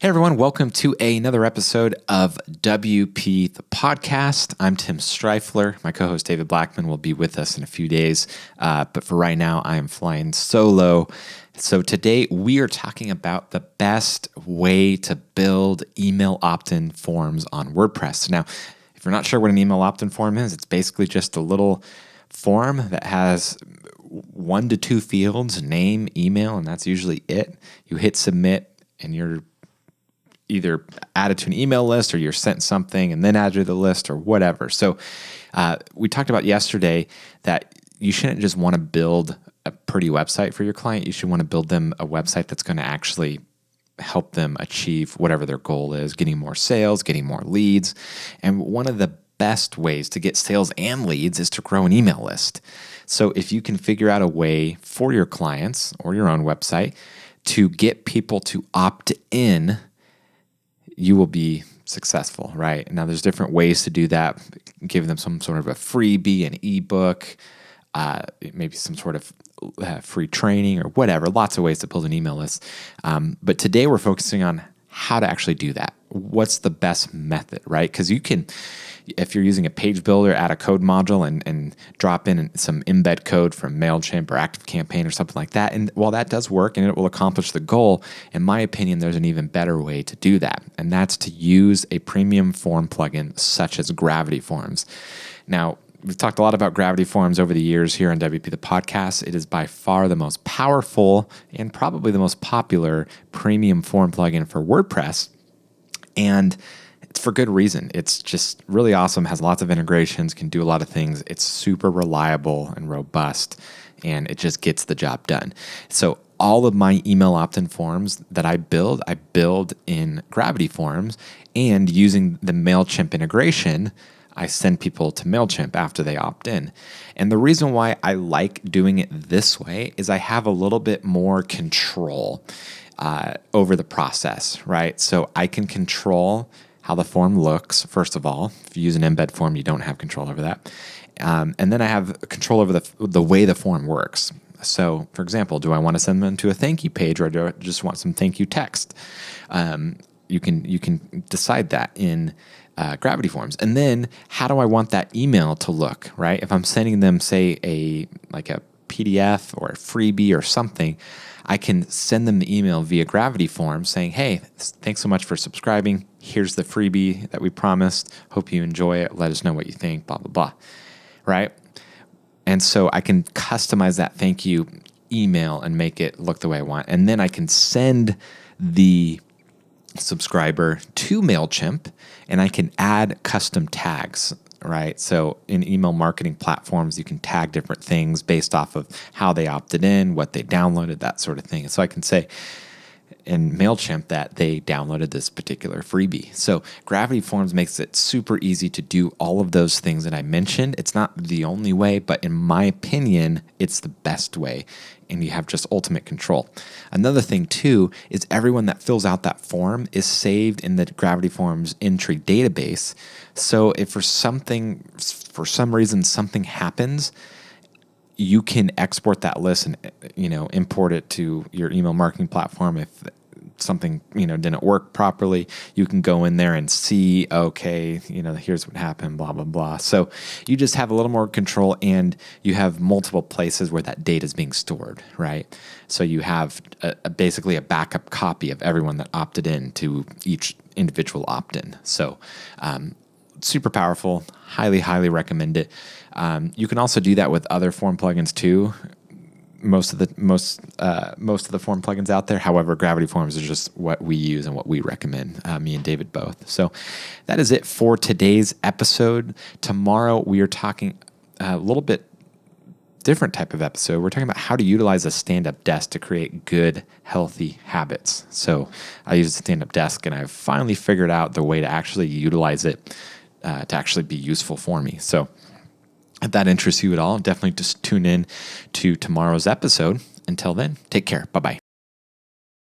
Hey everyone, welcome to another episode of WP the Podcast. I'm Tim Streifler. My co-host David Blackman will be with us in a few days, but for right now, I am flying solo. So today we are talking about the best way to build email opt-in forms on WordPress. Now, if you're not sure what an email opt-in form is, it's basically just a little form that has 1 to 2 fields, name, email, and that's usually it. You hit submit and you're either added to an email list or you're sent something and then added to the list or whatever. So we talked about yesterday that you shouldn't just want to build a pretty website for your client. You should want to build them a website that's going to actually help them achieve whatever their goal is, getting more sales, getting more leads. And one of the best ways to get sales and leads is to grow an email list. So if you can figure out a way for your clients or your own website to get people to opt in, you will be successful, right? Now, there's different ways to do that. Give them some sort of a freebie, an ebook, maybe some sort of free training or whatever. Lots of ways to build an email list. But today we're focusing on how to actually do that. What's the best method, right? Because you can, if you're using a page builder, add a code module and drop in some embed code from MailChimp or ActiveCampaign or something like that. And while that does work and it will accomplish the goal, in my opinion, there's an even better way to do that. And that's to use a premium form plugin such as Gravity Forms. Now, we've talked a lot about Gravity Forms over the years here on WP the Podcast. It is by far the most powerful and probably the most popular premium form plugin for WordPress. And it's for good reason. It's just really awesome, has lots of integrations, can do a lot of things. It's super reliable and robust, and it just gets the job done. So all of my email opt-in forms that I build in Gravity Forms, and using the MailChimp integration, I send people to MailChimp after they opt in. And the reason why I like doing it this way is I have a little bit more control over the process, right? So I can control how the form looks, first of all. If you use an embed form, you don't have control over that. And then I have control over the way the form works. So, for example, do I want to send them to a thank you page, or do I just want some thank you text? You can decide that in Gravity Forms. And then how do I want that email to look, right? If I'm sending them, say, a PDF or a freebie or something, I can send them the email via Gravity Forms saying, hey, thanks so much for subscribing. Here's the freebie that we promised. Hope you enjoy it. Let us know what you think, blah, blah, blah, right? And so I can customize that thank you email and make it look the way I want. And then I can send the subscriber to MailChimp, and I can add custom tags, right? So in email marketing platforms, you can tag different things based off of how they opted in, what they downloaded, that sort of thing. And so I can say in MailChimp that they downloaded this particular freebie. So Gravity Forms makes it super easy to do all of those things that I mentioned. It's not the only way, but in my opinion, it's the best way. And you have just ultimate control. Another thing too is everyone that fills out that form is saved in the Gravity Forms entry database. So if for some reason something happens, you can export that list and import it to your email marketing platform. If something didn't work properly, you can go in there and see, okay, here's what happened, blah blah blah. So you just have a little more control, and you have multiple places where that data is being stored, right? So you have basically a backup copy of everyone that opted in to each individual opt-in. So super powerful. Highly recommend it. You can also do that with other form plugins too. Most of the form plugins out there. However, Gravity Forms is just what we use and what we recommend, me and David both. So that is it for today's episode. Tomorrow we are talking a little bit different type of episode. We're talking about how to utilize a stand-up desk to create good, healthy habits. So I use a stand-up desk, and I've finally figured out the way to actually utilize it to actually be useful for me. So if that interests you at all, definitely just tune in to tomorrow's episode. Until then, take care. Bye-bye.